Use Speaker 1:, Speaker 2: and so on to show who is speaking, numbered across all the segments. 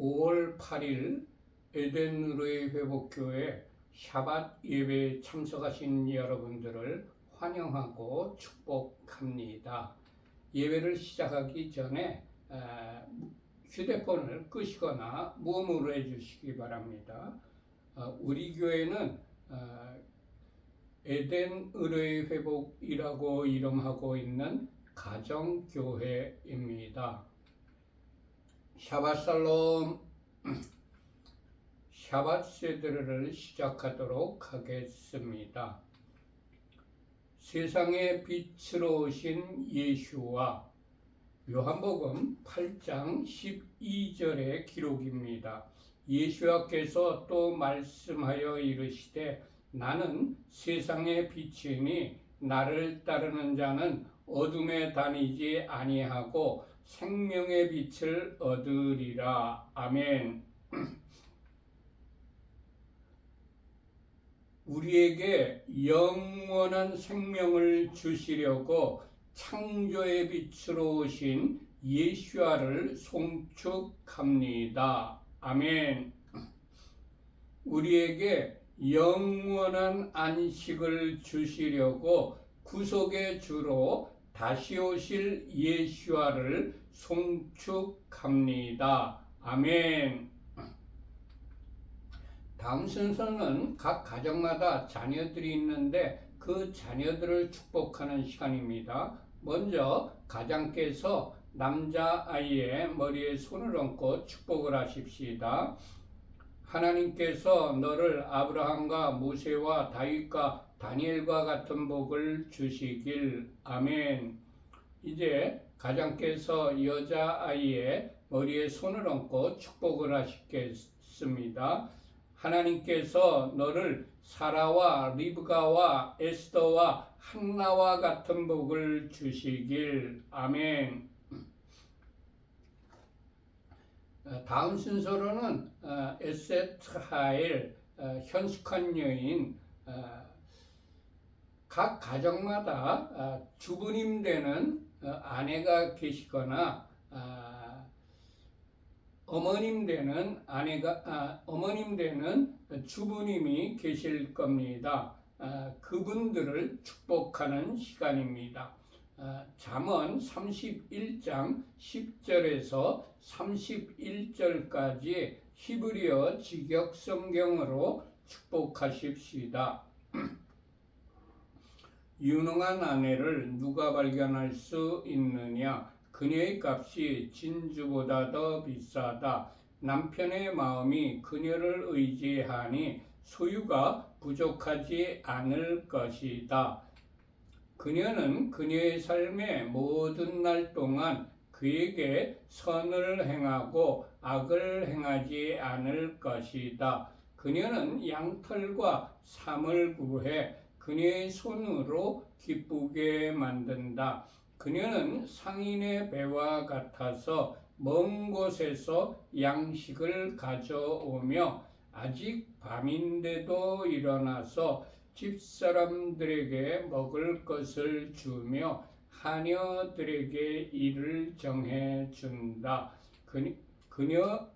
Speaker 1: 5월 8일 에덴의로의 회복교회 샤밧 예배에 참석하신 여러분들을 환영하고 축복합니다. 예배를 시작하기 전에 휴대폰을 끄시거나 무음으로 해주시기 바랍니다. 우리 교회는 에덴의로의 회복이라고 이름하고 있는 가정교회입니다. 샤밧 살롬. 샤밧 세드를 시작하도록 하겠습니다. 세상의 빛으로 오신 예수와 요한복음 8장 12절의 기록입니다. 예수께서 또 말씀하여 이르시되 나는 세상의 빛이니 나를 따르는 자는 어둠에 다니지 아니하고 생명의 빛을 얻으리라. 아멘. 우리에게 영원한 생명을 주시려고 창조의 빛으로 오신 예수와를 송축합니다. 아멘. 우리에게 영원한 안식을 주시려고 구속의 주로 다시 오실 예수와를 송축합니다. 아멘. 다음 순서는 각 가정마다 자녀들이 있는데 그 자녀들을 축복하는 시간입니다. 먼저 가장께서 남자아이의 머리에 손을 얹고 축복을 하십시다. 하나님께서 너를 아브라함과 모세와 다윗과 다니엘과 같은 복을 주시길. 아멘. 이제 가장께서 여자아이의 머리에 손을 얹고 축복을 하시겠습니다. 하나님께서 너를 사라와 리브가와 에스더와 한나와 같은 복을 주시길. 아멘. 다음 순서로는 에셋하엘 현숙한 여인, 각 가정마다 주부님 되는 아내가 계시거나 어머님 되는 어머님 되는 주부님이 계실 겁니다. 그분들을 축복하는 시간입니다. 잠언 31장 10절에서 31절까지 히브리어 직역 성경으로 축복하십시다. 유능한 아내를 누가 발견할 수 있느냐? 그녀의 값이 진주보다 더 비싸다. 남편의 마음이 그녀를 의지하니 소유가 부족하지 않을 것이다. 그녀는 그녀의 삶의 모든 날 동안 그에게 선을 행하고 악을 행하지 않을 것이다. 그녀는 양털과 삼을 구해 그녀의 손으로 기쁘게 만든다. 그녀는 상인의 배와 같아서 먼 곳에서 양식을 가져오며 아직 밤인데도 일어나서 집사람들에게 먹을 것을 주며 하녀들에게 일을 정해준다. 그녀는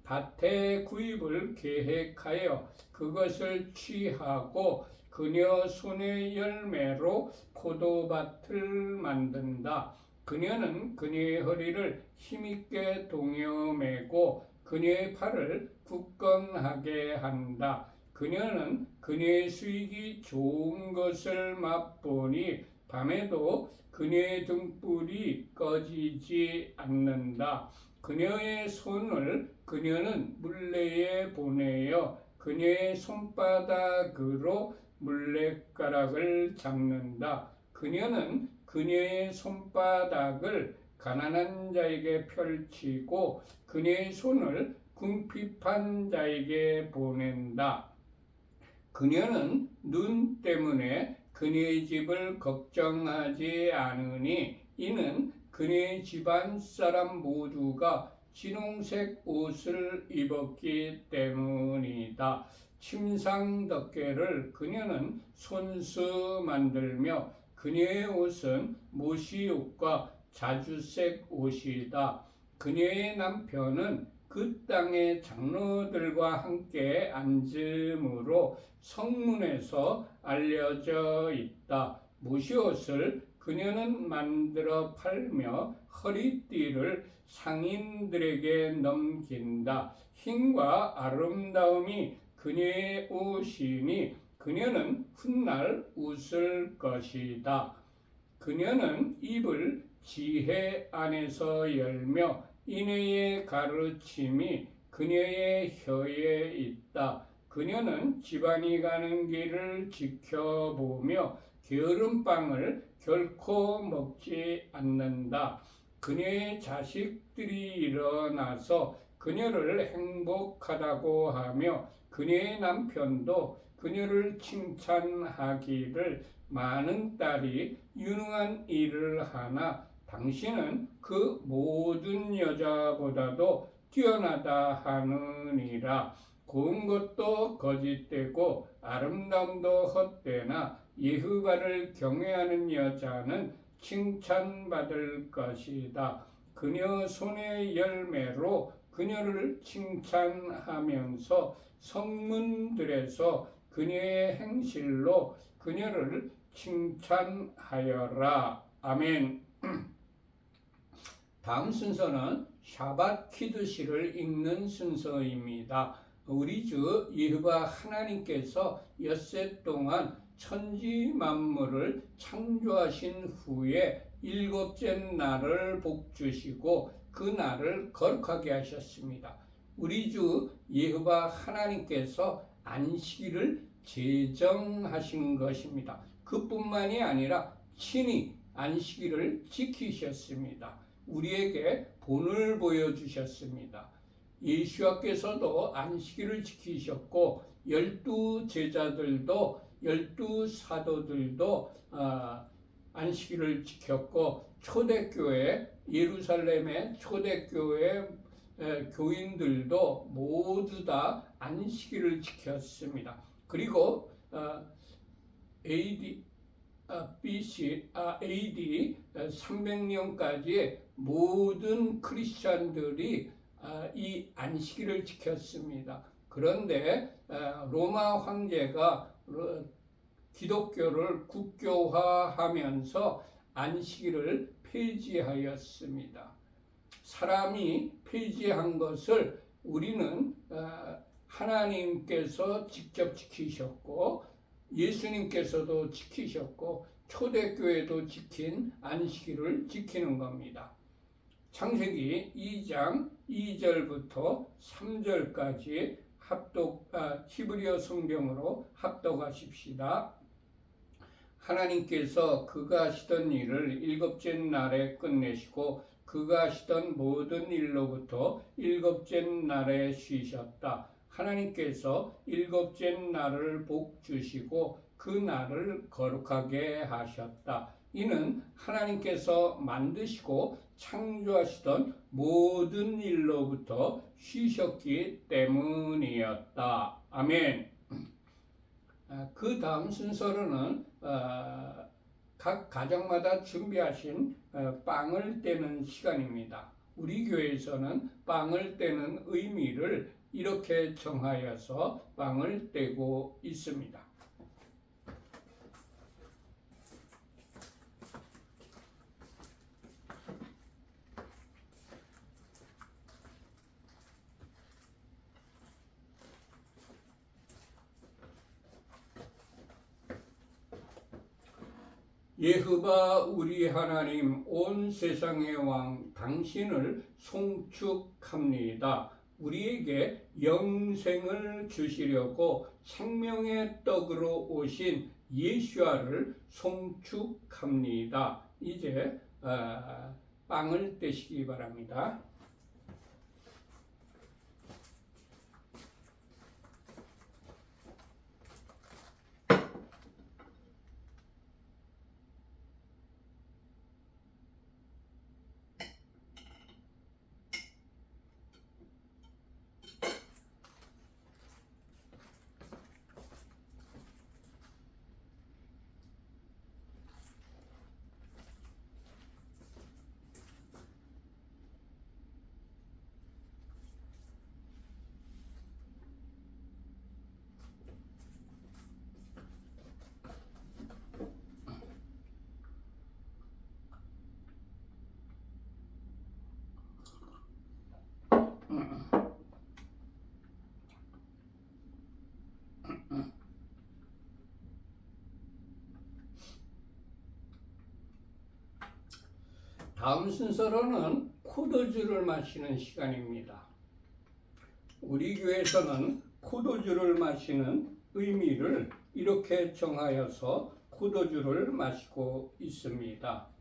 Speaker 1: 밭의 구입을 계획하여 그것을 취하고 그녀 손의 열매로 포도밭을 만든다. 그녀는 그녀의 허리를 힘있게 동여매고 그녀의 팔을 굳건하게 한다. 그녀는 그녀의 수익이 좋은 것을 맛보니 밤에도 그녀의 등불이 꺼지지 않는다. 그녀의 손을 그녀는 물레에 보내어 그녀의 손바닥으로 물레가락을 잡는다. 그녀는 그녀의 손바닥을 가난한 자에게 펼치고 그녀의 손을 궁핍한 자에게 보낸다. 그녀는 눈 때문에 그녀의 집을 걱정하지 않으니 이는 그녀의 집안 사람 모두가 진홍색 옷을 입었기 때문이다. 침상 덮개를 그녀는 손수 만들며 그녀의 옷은 모시옷과 자주색 옷이다. 그녀의 남편은 그 땅의 장로들과 함께 앉음으로 성문에서 알려져 있다. 무시옷을 그녀는 만들어 팔며 허리띠를 상인들에게 넘긴다. 힘과 아름다움이 그녀의 옷이니 그녀는 훗날 웃을 것이다. 그녀는 입을 지혜 안에서 열며 인애의 가르침이 그녀의 혀에 있다. 그녀는 집안이 가는 길을 지켜보며 게으름빵을 결코 먹지 않는다. 그녀의 자식들이 일어나서 그녀를 행복하다고 하며 그녀의 남편도 그녀를 칭찬하기를 많은 딸이 유능한 일을 하나 당신은 그 모든 여자보다도 뛰어나다 하느니라. 고운 것도 거짓되고 아름다움도 헛되나 여호와를 경외하는 여자는 칭찬받을 것이다. 그녀 손의 열매로 그녀를 칭찬하면서 성문들에서 그녀의 행실로 그녀를 칭찬하여라. 아멘. 다음 순서는 샤밧 키두시를 읽는 순서입니다. 우리 주 여호와 하나님께서 엿새 동안 천지 만물을 창조하신 후에 일곱째 날을 복주시고 그 날을 거룩하게 하셨습니다. 우리 주 여호와 하나님께서 안식일을 제정하신 것입니다. 그뿐만이 아니라 친히 안식일을 지키셨습니다. 우리에게 본을 보여주셨습니다. 예수께서도 안식일을 지키셨고 12제자들도 12사도들도 안식일을 지켰고 초대교회 예루살렘의 초대교회 교인들도 모두 다 안식일을 지켰습니다. 그리고 AD 300년까지 모든 크리스찬들이 이 안식일을 지켰습니다. 그런데 로마 황제가 기독교를 국교화하면서 안식일을 폐지하였습니다. 사람이 폐지한 것을 우리는 하나님께서 직접 지키셨고 예수님께서도 지키셨고 초대교회도 지킨 안식일을 지키는 겁니다. 창세기 2장 2절부터 3절까지 히브리어 성경으로 합독하십시다. 하나님께서 그가 하시던 일을 일곱째 날에 끝내시고 그가 하시던 모든 일로부터 일곱째 날에 쉬셨다. 하나님께서 일곱째 날을 복주시고 그 날을 거룩하게 하셨다. 이는 하나님께서 만드시고 창조하시던 모든 일로부터 쉬셨기 때문이었다. 아멘. 그 다음 순서로는 각 가정마다 준비하신 빵을 떼는 시간입니다. 우리 교회에서는 빵을 떼는 의미를 이렇게 정하여서 빵을 떼고 있습니다. 여호와 우리 하나님 온 세상의 왕 당신을 송축합니다. 우리에게 영생을 주시려고 생명의 떡으로 오신 예수와를 송축합니다. 이제 빵을 떼시기 바랍니다. 다음 순서로는 포도주를 마시는 시간입니다. 우리 교회에서는 포도주를 마시는 의미를 이렇게 정하여서 포도주를 마시고 있습니다.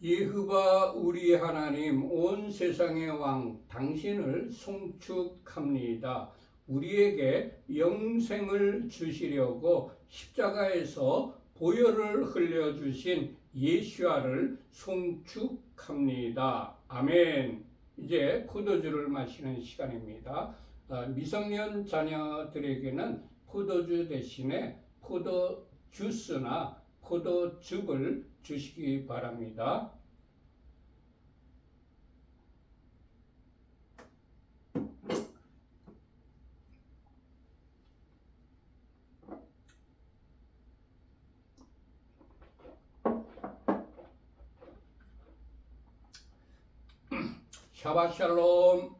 Speaker 1: 여호와 우리 하나님 온 세상의 왕 당신을 송축합니다. 우리에게 영생을 주시려고 십자가에서 보혈을 흘려주신 예수와를 송축합니다. 아멘. 이제 포도주를 마시는 시간입니다. 미성년 자녀들에게는 포도주 대신에 포도 주스나 포도즙을 주시기 바랍니다. 샤바샬롬.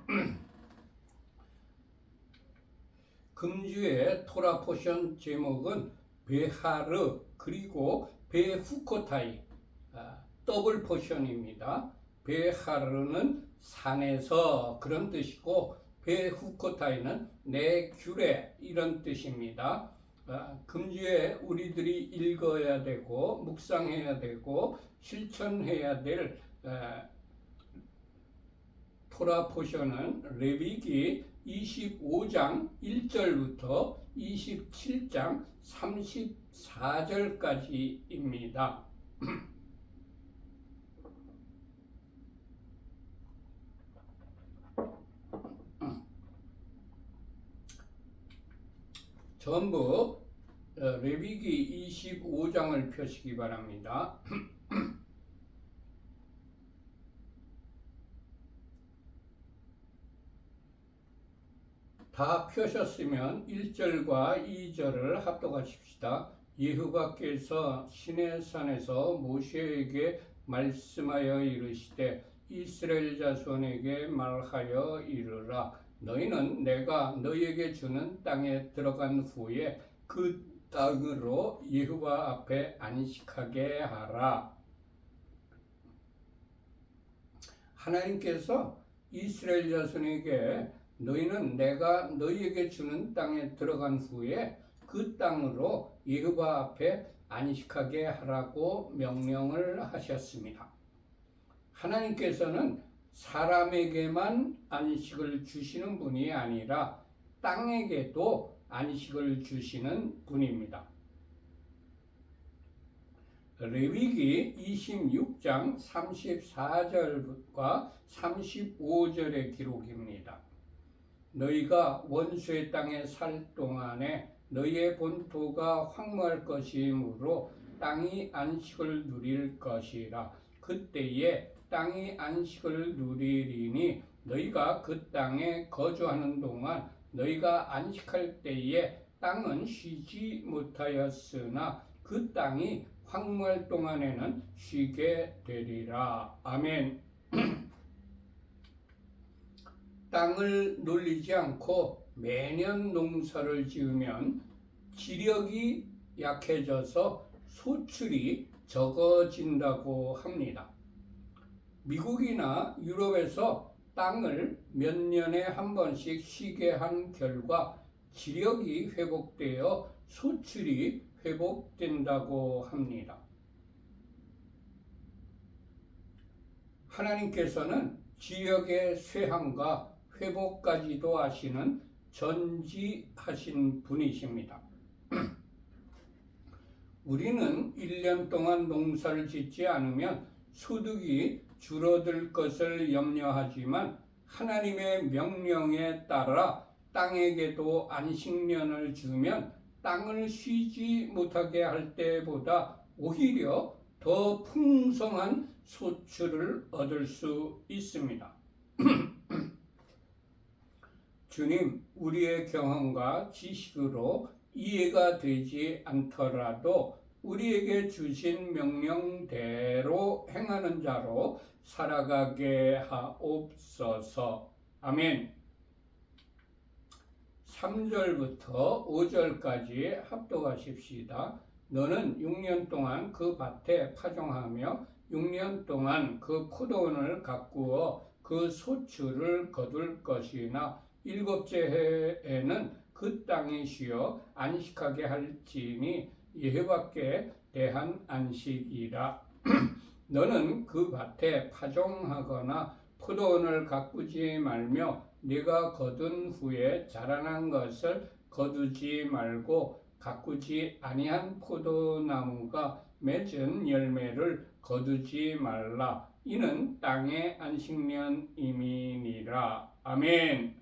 Speaker 1: 금주의 토라 포션 제목은 베하르 그리고 베후코타이 더블 포션입니다. 베하르는 산에서 그런 뜻이고 베후코타이는 내 귤에 이런 뜻입니다. 금주에 우리들이 읽어야 되고 묵상해야 되고 실천해야 될 토라 포션은 레위기 25장 1절부터 27장 34절까지입니다. 전부 레위기 25장을 펴시기 바랍니다. 다 펴셨으면 1절과 2절을 합독하십시다. 여호와께서 시내산에서 모세에게 말씀하여 이르시되 이스라엘 자손에게 말하여 이르라. 너희는 내가 너희에게 주는 땅에 들어간 후에 그 땅으로 여호와 앞에 안식하게 하라. 하나님께서 이스라엘 자손에게 너희는 내가 너희에게 주는 땅에 들어간 후에 그 땅으로 여호와 앞에 안식하게 하라고 명령을 하셨습니다. 하나님께서는 사람에게만 안식을 주시는 분이 아니라 땅에게도 안식을 주시는 분입니다. 레위기 26장 34절과 35절의 기록입니다. 너희가 원수의 땅에 살 동안에 너희의 본토가 황무할 것이므로 땅이 안식을 누릴 것이라. 그때에 땅이 안식을 누리리니 너희가 그 땅에 거주하는 동안 너희가 안식할 때에 땅은 쉬지 못하였으나 그 땅이 황무할 동안에는 쉬게 되리라. 아멘. 땅을 놀리지 않고 매년 농사를 지으면 지력이 약해져서 소출이 적어진다고 합니다. 미국이나 유럽에서 땅을 몇 년에 한 번씩 쉬게 한 결과 지력이 회복되어 소출이 회복된다고 합니다. 하나님께서는 지역의 쇠함과 회복까지도 하시는 전지하신 분이십니다. 우리는 1년 동안 농사를 짓지 않으면 소득이 줄어들 것을 염려하지만 하나님의 명령에 따라 땅에게도 안식년을 주면 땅을 쉬지 못하게 할 때보다 오히려 더 풍성한 소출을 얻을 수 있습니다. 주님, 우리의 경험과 지식으로 이해가 되지 않더라도 우리에게 주신 명령대로 행하는 자로 살아가게 하옵소서. 아멘. 3절부터 5절까지 합독하십시다. 너는 6년 동안 그 밭에 파종하며 6년 동안 그 포도원을 가꾸어 그 소출을 거둘 것이나 일곱째 해에는 그 땅에 쉬어 안식하게 할지니 여호와께 대한 안식이라. 너는 그 밭에 파종하거나 포도원을 가꾸지 말며 네가 거둔 후에 자라난 것을 거두지 말고 가꾸지 아니한 포도나무가 맺은 열매를 거두지 말라. 이는 땅의 안식년임이니라. 아멘.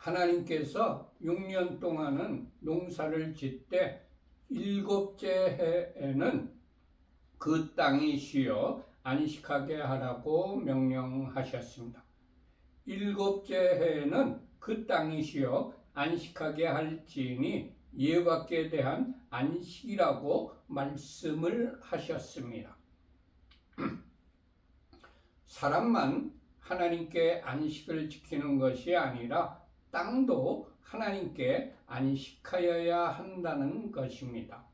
Speaker 1: 하나님께서 6년 동안은 농사를 짓되 일곱째 해에는 그 땅이 쉬어 안식하게 하라고 명령하셨습니다. 일곱째 해에는 그 땅이 쉬어 안식하게 할지니 여호와께 대한 안식이라고 말씀을 하셨습니다. 사람만 하나님께 안식을 지키는 것이 아니라 땅도 하나님께 안식하여야 한다는 것입니다.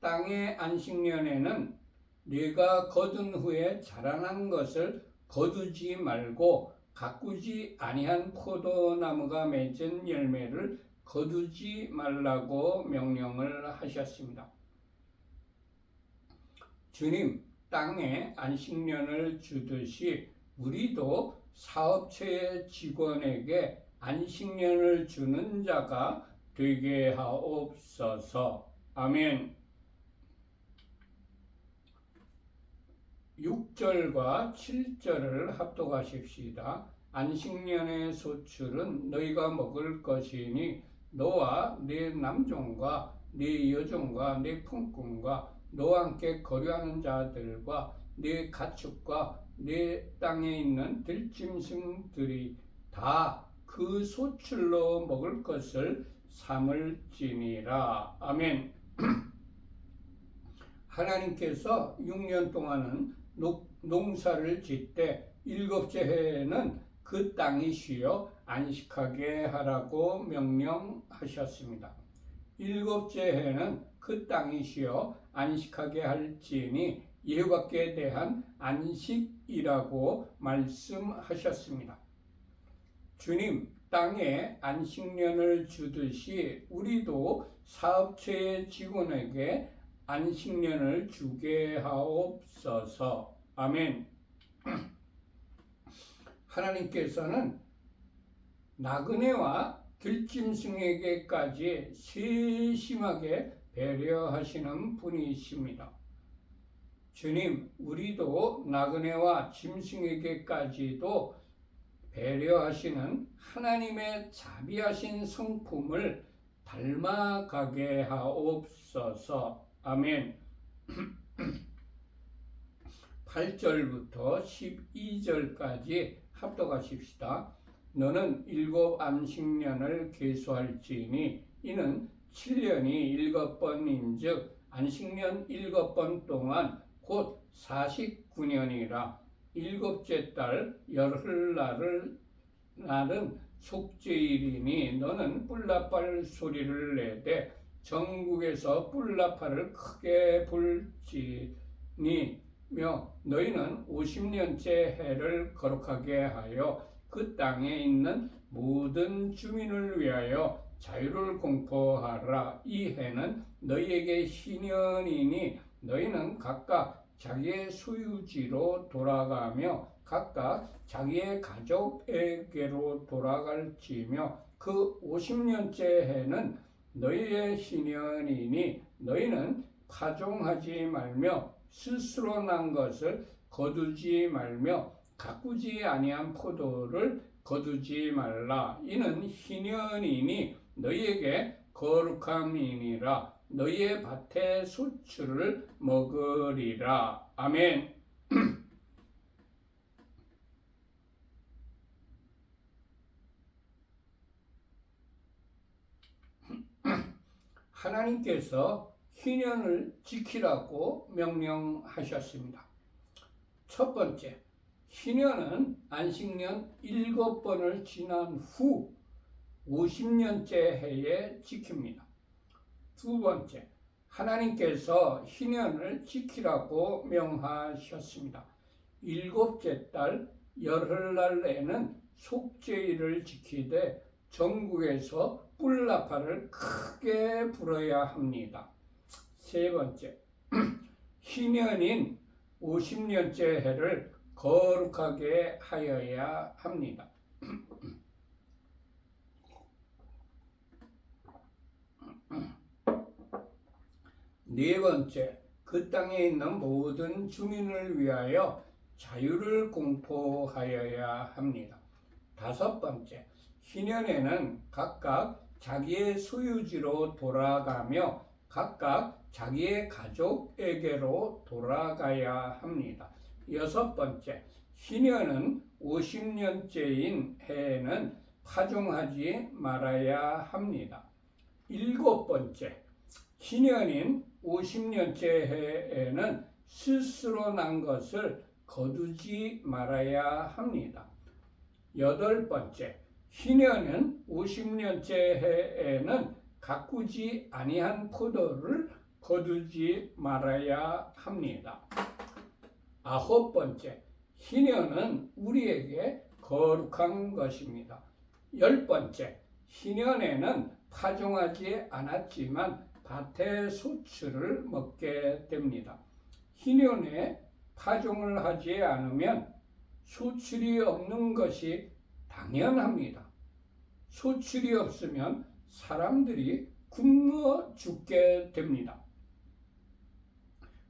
Speaker 1: 땅의 안식년에는 네가 거둔 후에 자라난 것을 거두지 말고 가꾸지 아니한 포도나무가 맺은 열매를 거두지 말라고 명령을 하셨습니다. 주님, 땅에 안식년을 주듯이 우리도 사업체의 직원에게 안식년을 주는 자가 되게 하옵소서. 아멘. 6절과 7절을 합독하십시다. 안식년의 소출은 너희가 먹을 것이니 너와 네 남종과 네 여종과 네 품꾼과 너와 함께 거류하는 자들과 네 가축과 네 땅에 있는 들짐승들이 다 그 소출로 먹을 것을 삼을지니라. 아멘. 하나님께서 6년 동안은 농사를 짓되 일곱째 해에는 그 땅이 쉬어 안식하게 하라고 명령하셨습니다. 일곱째 해에는 그 땅이 쉬어 안식하게 할지니 여호와께 대한 안식이라고 말씀하셨습니다. 주님, 땅에 안식년을 주듯이 우리도 사업체의 직원에게 안식년을 주게 하옵소서. 아멘. 하나님께서는 나그네와 들짐승에게까지 세심하게 배려하시는 분이십니다. 주님, 우리도 나그네와 짐승에게까지도 배려하시는 하나님의 자비하신 성품을 닮아가게 하옵소서. 아멘. 8절부터 12절까지 합독하십시다. 너는 일곱 안식년을 계수할지니 이는 7년이 7번인즉 안식년 7번 동안 곧 49년이라. 일곱째 달 열흘날은 속죄일이니 너는 뿔나팔 소리를 내되 전국에서 뿔나팔을 크게 불지니며 너희는 50년째 해를 거룩하게 하여 그 땅에 있는 모든 주민을 위하여 자유를 공포하라. 이 해는 너희에게 신년이니 너희는 각각 자기의 소유지로 돌아가며 각각 자기의 가족에게로 돌아갈지며 그 50년째 해는 너희의 신년이니 너희는 파종하지 말며 스스로 난 것을 거두지 말며 가꾸지 아니한 포도를 거두지 말라. 이는 희년이니 너희에게 거룩함이니라. 너희의 밭의 소출을 먹으리라. 아멘. 하나님께서 희년을 지키라고 명령하셨습니다. 첫 번째, 희년은 안식년 7번을 지난 후 50년째 해에 지킵니다. 두 번째, 하나님께서 희년을 지키라고 명하셨습니다. 7째 달 열흘날에는 속죄일을 지키되 전국에서 뿔나팔을 크게 불어야 합니다. 세 번째, 희년인 50년째 해를 거룩하게 하여야 합니다. 네 번째, 그 땅에 있는 모든 주민을 위하여 자유를 공포하여야 합니다. 다섯 번째, 희년에는 각각 자기의 소유지로 돌아가며 각각 자기의 가족에게로 돌아가야 합니다. 여섯 번째, 희년은 50년째인 해에는 파종하지 말아야 합니다. 일곱 번째, 희년인 50년째 해에는 스스로 난 것을 거두지 말아야 합니다. 여덟 번째, 희년은 50년째 해에는 가꾸지 아니한 포도를 거두지 말아야 합니다. 아홉 번째, 희년은 우리에게 거룩한 것입니다. 열 번째, 희년에는 파종하지 않았지만 밭의 소출을 먹게 됩니다. 희년에 파종을 하지 않으면 소출이 없는 것이 당연합니다. 소출이 없으면 사람들이 굶어 죽게 됩니다.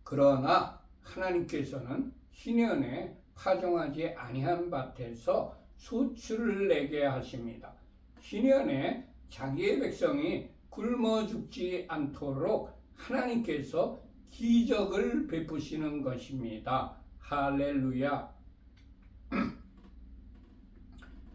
Speaker 1: 그러나 하나님께서는 희년에 파종하지 아니한 밭에서 소출을 내게 하십니다. 희년에 자기의 백성이 굶어 죽지 않도록 하나님께서 기적을 베푸시는 것입니다. 할렐루야.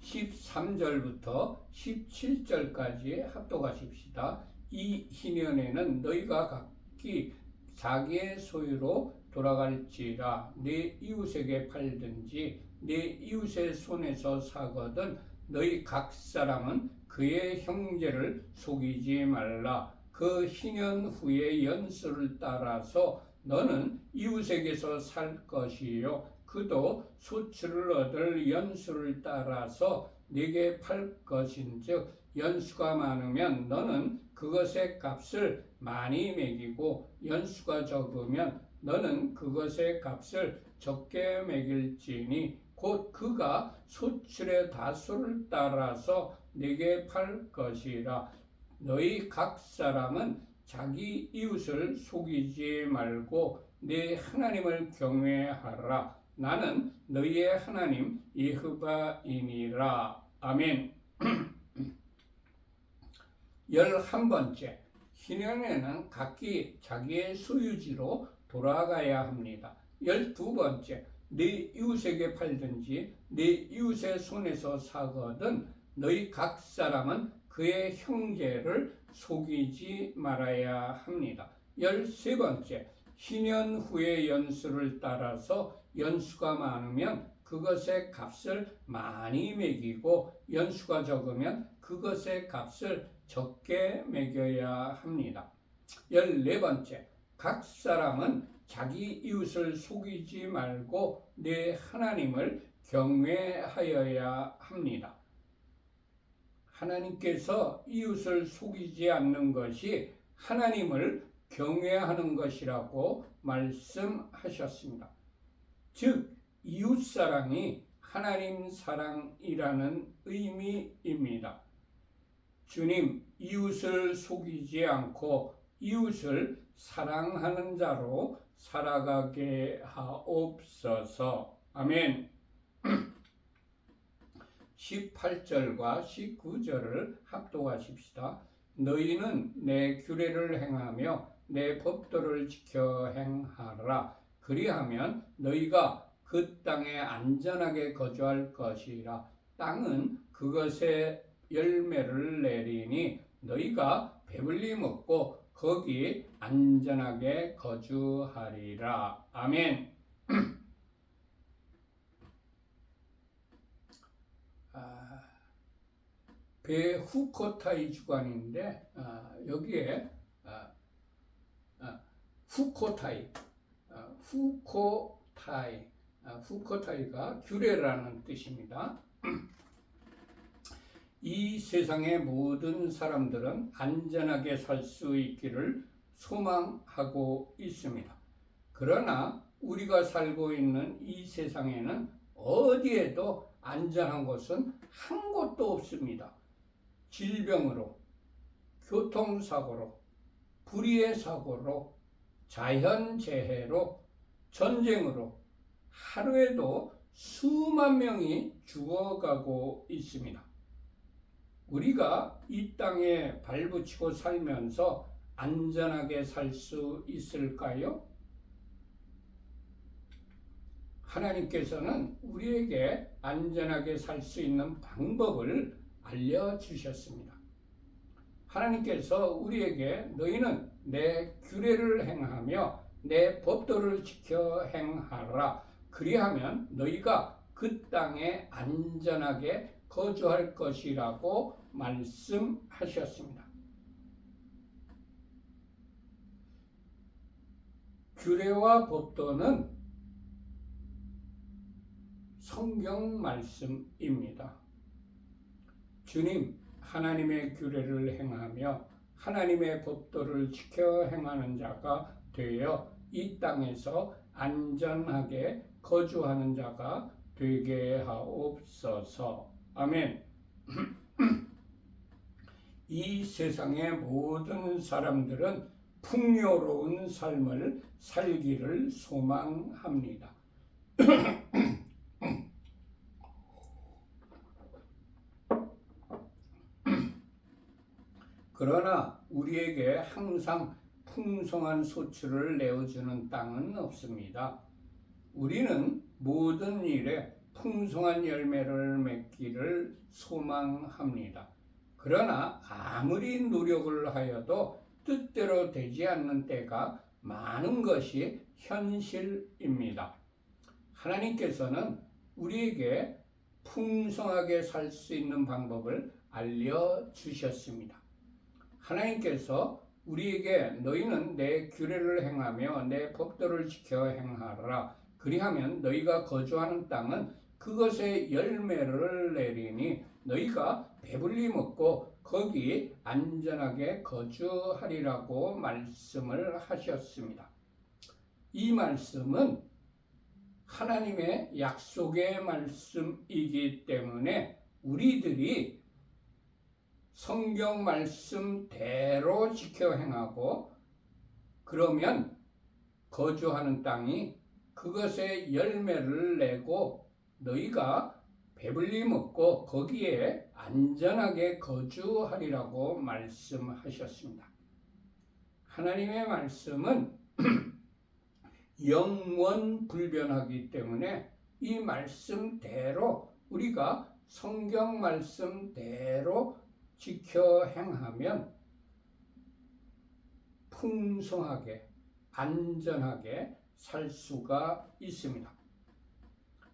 Speaker 1: 13절부터 17절까지 합독하십시다. 이 희년에는 너희가 각기 자기의 소유로 돌아갈지라. 내 이웃에게 팔든지 내 이웃의 손에서 사거든 너희 각 사람은 그의 형제를 속이지 말라. 그 희년 후의 연수를 따라서 너는 이웃에게서 살 것이요 그도 소출을 얻을 연수를 따라서 네게 팔 것인즉 연수가 많으면 너는 그것의 값을 많이 매기고 연수가 적으면 너는 그것의 값을 적게 매길지니 곧 그가 소출의 다수를 따라서 네게 팔 것이라. 너희 각 사람은 자기 이웃을 속이지 말고 네 하나님을 경외하라. 나는 너희의 하나님 여호와이니라. 아멘. 11번째, 희년에는 각기 자기의 소유지로 돌아가야 합니다. 12번째, 네 이웃에게 팔든지 네 이웃의 손에서 사거든 너희 각 사람은 그의 형제를 속이지 말아야 합니다. 13번째, 희년 후의 연수를 따라서 연수가 많으면 그것의 값을 많이 매기고 연수가 적으면 그것의 값을 적게 매겨야 합니다. 14번째, 각 사람은 자기 이웃을 속이지 말고 내 하나님을 경외하여야 합니다. 하나님께서 이웃을 속이지 않는 것이 하나님을 경외하는 것이라고 말씀하셨습니다. 즉, 이웃사랑이 하나님 사랑이라는 의미입니다. 주님, 이웃을 속이지 않고 이웃을 사랑하는 자로 살아가게 하옵소서. 아멘. 18절과 19절을 합독하십시다. 너희는 내 규례를 행하며 내 법도를 지켜 행하라. 그리하면 너희가 그 땅에 안전하게 거주할 것이라. 땅은 그것의 열매를 내리니 너희가 배불리 먹고 거기 안전하게 거주하리라. 아멘. 베후코타이 주간인데 여기에 후코타이가 규례라는 뜻입니다. 이 세상의 모든 사람들은 안전하게 살 수 있기를 소망하고 있습니다. 그러나 우리가 살고 있는 이 세상에는 어디에도 안전한 곳은 한 곳도 없습니다. 질병으로, 교통사고로, 불의의 사고로, 자연재해로, 전쟁으로 하루에도 수만 명이 죽어가고 있습니다. 우리가 이 땅에 발붙이고 살면서 안전하게 살 수 있을까요? 하나님께서는 우리에게 안전하게 살 수 있는 방법을 알려주셨습니다. 하나님께서 우리에게 너희는 내 규례를 행하며 내 법도를 지켜 행하라. 그리하면 너희가 그 땅에 안전하게 거주할 것이라고 말씀하셨습니다. 규례와 법도는 성경 말씀입니다. 주님, 하나님의 규례를 행하며 하나님의 법도를 지켜 행하는 자가 되어 이 땅에서 안전하게 거주하는 자가 되게 하옵소서. 아멘. 이 세상의 모든 사람들은 풍요로운 삶을 살기를 소망합니다. 그러나 우리에게 항상 풍성한 소출을 내어주는 땅은 없습니다. 우리는 모든 일에 풍성한 열매를 맺기를 소망합니다. 그러나 아무리 노력을 하여도 뜻대로 되지 않는 때가 많은 것이 현실입니다. 하나님께서는 우리에게 풍성하게 살 수 있는 방법을 알려주셨습니다. 하나님께서 우리에게 너희는 내 규례를 행하며 내 법도를 지켜 행하라. 그리하면 너희가 거주하는 땅은 그것의 열매를 내리니 너희가 배불리 먹고 거기 안전하게 거주하리라고 말씀을 하셨습니다. 이 말씀은 하나님의 약속의 말씀이기 때문에 우리들이 성경 말씀대로 지켜 행하고 그러면 거주하는 땅이 그것의 열매를 내고 너희가 배불리 먹고 거기에 안전하게 거주하리라고 말씀하셨습니다. 하나님의 말씀은 영원불변하기 때문에 이 말씀대로 우리가 성경 말씀대로 지켜 행하면 풍성하게 안전하게 살 수가 있습니다.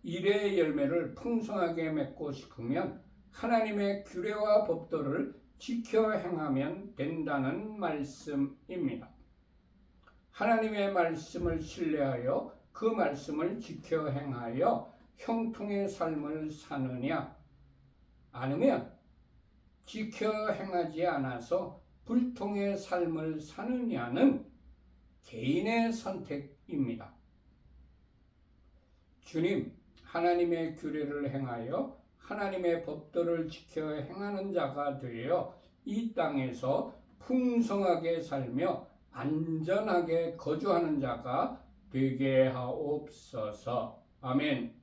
Speaker 1: 일의 열매를 풍성하게 맺고 싶으면 하나님의 규례와 법도를 지켜 행하면 된다는 말씀입니다. 하나님의 말씀을 신뢰하여 그 말씀을 지켜 행하여 형통의 삶을 사느냐 아니면 지켜 행하지 않아서 불통의 삶을 사느냐는 개인의 선택입니다. 주님, 하나님의 규례를 행하여 하나님의 법도를 지켜 행하는 자가 되어 이 땅에서 풍성하게 살며 안전하게 거주하는 자가 되게 하옵소서. 아멘.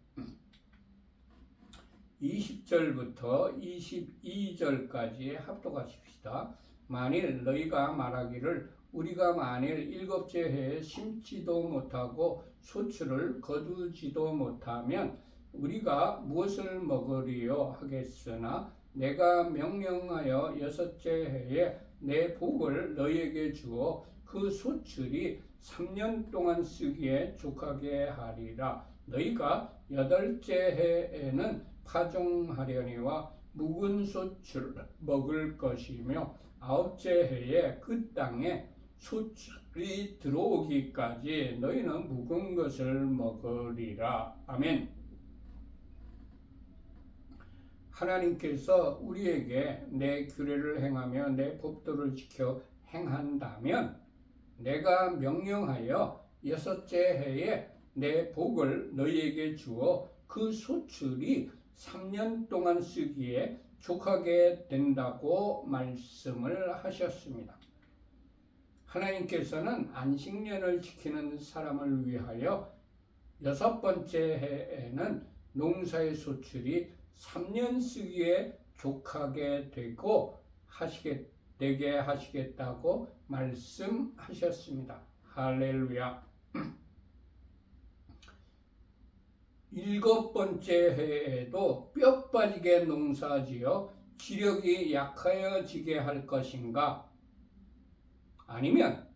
Speaker 1: 20절부터 22절까지 합독하십시다. 만일 너희가 말하기를 우리가 만일 일곱째 해에 심지도 못하고 소출을 거두지도 못하면 우리가 무엇을 먹으리요 하겠으나 내가 명령하여 여섯째 해에 내 복을 너희에게 주어 그 소출이 3년 동안 쓰기에 족하게 하리라. 너희가 여덟째 해에는 파종하려니와 묵은 소출을 먹을 것이며 아홉째 해에 그 땅에 소출이 들어오기까지 너희는 묵은 것을 먹으리라. 아멘. 하나님께서 우리에게 내 규례를 행하며 내 법도를 지켜 행한다면 내가 명령하여 여섯째 해에 내 복을 너희에게 주어 그 소출이 3년 동안 쓰기에 족하게 된다고 말씀을 하셨습니다. 하나님께서는 안식년을 지키는 사람을 위하여 여섯 번째 해에는 농사의 소출이 3년 쓰기에 족하게 되게 하시겠다고 말씀하셨습니다. 할렐루야. 일곱 번째 해에도 뼈 빠지게 농사지어 지력이 약하여지게 할 것인가? 아니면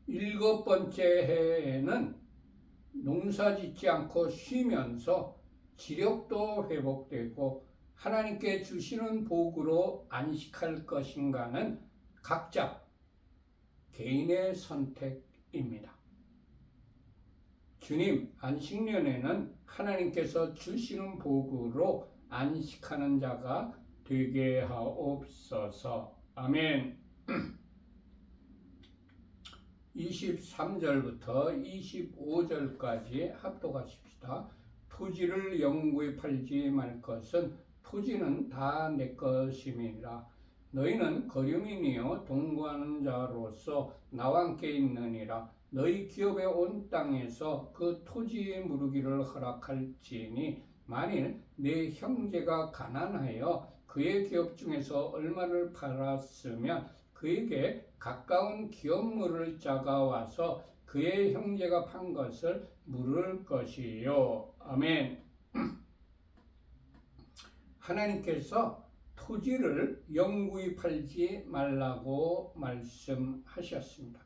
Speaker 1: 일곱 번째 해에는 농사짓지 않고 쉬면서 지력도 회복되고 하나님께 주시는 복으로 안식할 것인가는 각자 개인의 선택입니다. 주님, 안식년에는 하나님께서 주시는 복으로 안식하는 자가 되게 하옵소서. 아멘. 23절부터 25절까지 합독하십시다. 토지를 영구히 팔지 말 것은 토지는 다 내 것임이라. 너희는 거류민이요 동거하는 자로서 나와 함께 있느니라. 너희 기업의 온 땅에서 그 토지 무르기를 허락할지니 만일 내 형제가 가난하여 그의 기업 중에서 얼마를 팔았으면 그에게 가까운 기업물을 자가 와서 그의 형제가 판 것을 물을 것이요. 아멘. 하나님께서 토지를 영구히 팔지 말라고 말씀하셨습니다.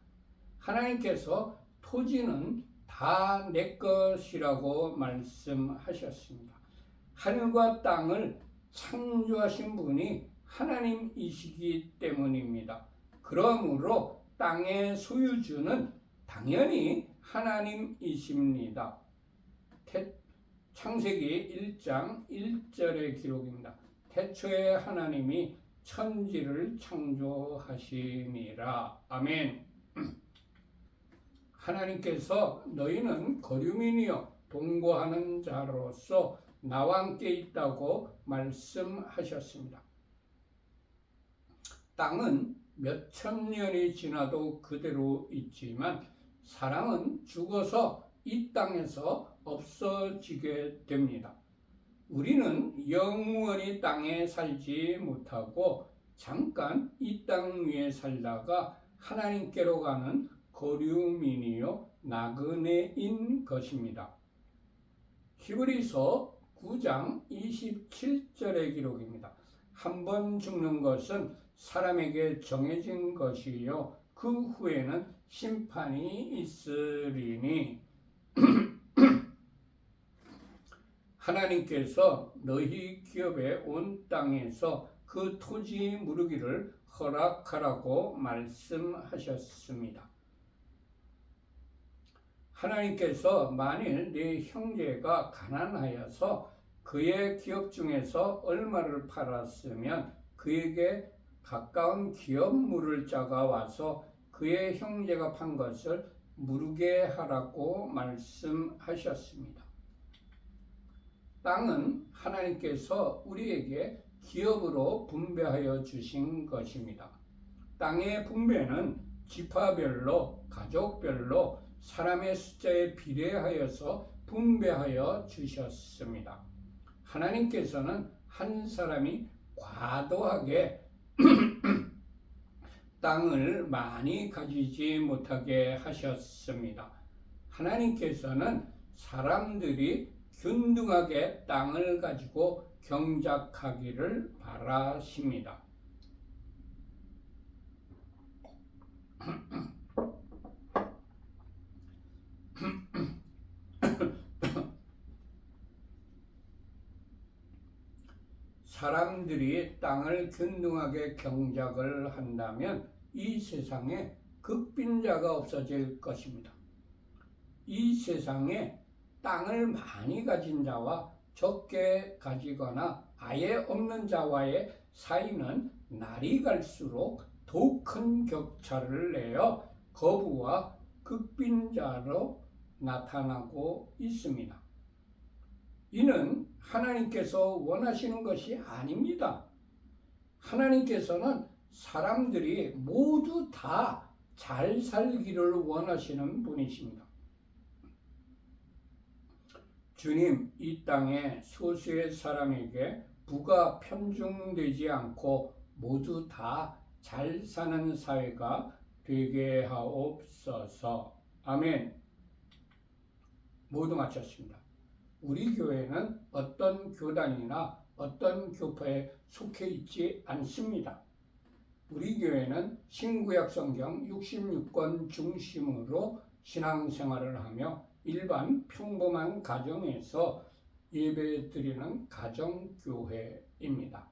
Speaker 1: 하나님께서 토지는 다 내 것이라고 말씀하셨습니다. 하늘과 땅을 창조하신 분이 하나님이시기 때문입니다. 그러므로 땅의 소유주는 당연히 하나님이십니다. 창세기 1장 1절의 기록입니다. 태초에 하나님이 천지를 창조하시니라. 아멘. 하나님께서 너희는 거류민이여 동거하는 자로서 나와 함께 있다고 말씀하셨습니다. 땅은 몇천 년이 지나도 그대로 있지만 사람은 죽어서 이 땅에서 없어지게 됩니다. 우리는 영원히 땅에 살지 못하고 잠깐 이 땅 위에 살다가 하나님께로 가는 거류민이요 나그네인 것입니다. 히브리서 9장 27절의 기록입니다. 한 번 죽는 것은 사람에게 정해진 것이요 그 후에는 심판이 있으리니 하나님께서 너희 기업의 온 땅에서 그 토지 무르기를 허락하라고 말씀하셨습니다. 하나님께서 만일 네 형제가 가난하여서 그의 기업 중에서 얼마를 팔았으면 그에게 가까운 기업 물을 자가 와서 그의 형제가 판 것을 무르게 하라고 말씀하셨습니다. 땅은 하나님께서 우리에게 기업으로 분배하여 주신 것입니다. 땅의 분배는 지파별로, 가족별로, 사람의 숫자에 비례하여서 분배하여 주셨습니다. 하나님께서는 한 사람이 과도하게 땅을 많이 가지지 못하게 하셨습니다. 하나님께서는 사람들이 균등하게 땅을 가지고 경작하기를 바라십니다. 사람들이 땅을 균등하게 경작을 한다면 이 세상에 극빈자가 없어질 것입니다. 이 세상에 땅을 많이 가진 자와 적게 가지거나 아예 없는 자와의 사이는 날이 갈수록 더욱 큰 격차를 내어 거부와 극빈자로 나타나고 있습니다. 이는 하나님께서 원하시는 것이 아닙니다. 하나님께서는 사람들이 모두 다 잘 살기를 원하시는 분이십니다. 주님, 이 땅에 소수의 사람에게 부가 편중되지 않고 모두 다 잘 사는 사회가 되게 하옵소서. 아멘. 모두 마쳤습니다. 우리 교회는 어떤 교단이나 어떤 교파에 속해 있지 않습니다. 우리 교회는 신구약 성경 66권 중심으로 신앙생활을 하며 일반 평범한 가정에서 예배드리는 가정교회입니다.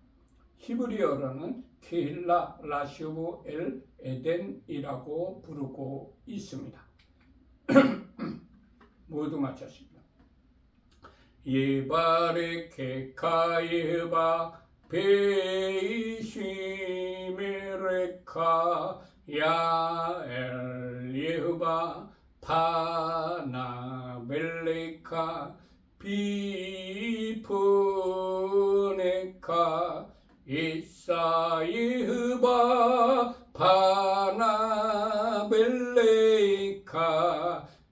Speaker 1: 히브리어로는 케힐라 라쇼브 엘 에덴이라고 부르고 있습니다. 모두 마쳤습니다. 예바레케 카예바 베이시메레카 야엘 예흐바 파나벨레카 비프네카 이사예흐바 파나벨레카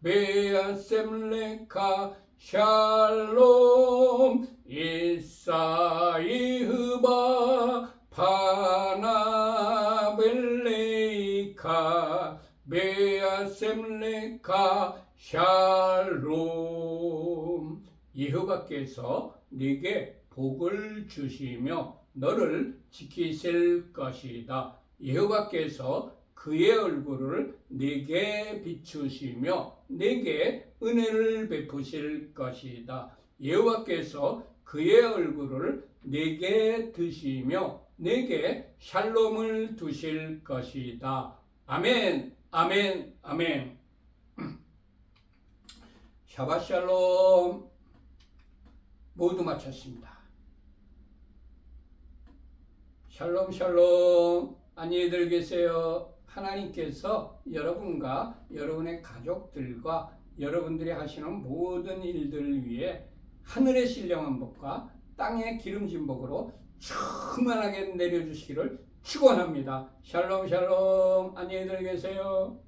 Speaker 1: 베아셈레카 샬롬 이사이흐바 파나벨레이카 베아셈레카 샬롬. 여호와께서 네게 복을 주시며 너를 지키실 것이다. 여호와께서 그의 얼굴을 네게 비추시며 네게 은혜를 베푸실 것이다. 여호와께서 그의 얼굴을 네게 드시며 네게 샬롬을 두실 것이다. 아멘, 아멘, 아멘. 샤ባት 샬롬. 모두 마쳤습니다. 샬롬 샬롬. 안녕히들 계세요. 하나님께서 여러분과 여러분의 가족들과 여러분들이 하시는 모든 일들을 위해 하늘의 신령한 복과 땅의 기름진 복으로 충만하게 내려주시기를 축원합니다. 샬롬 샬롬. 안녕히들 계세요.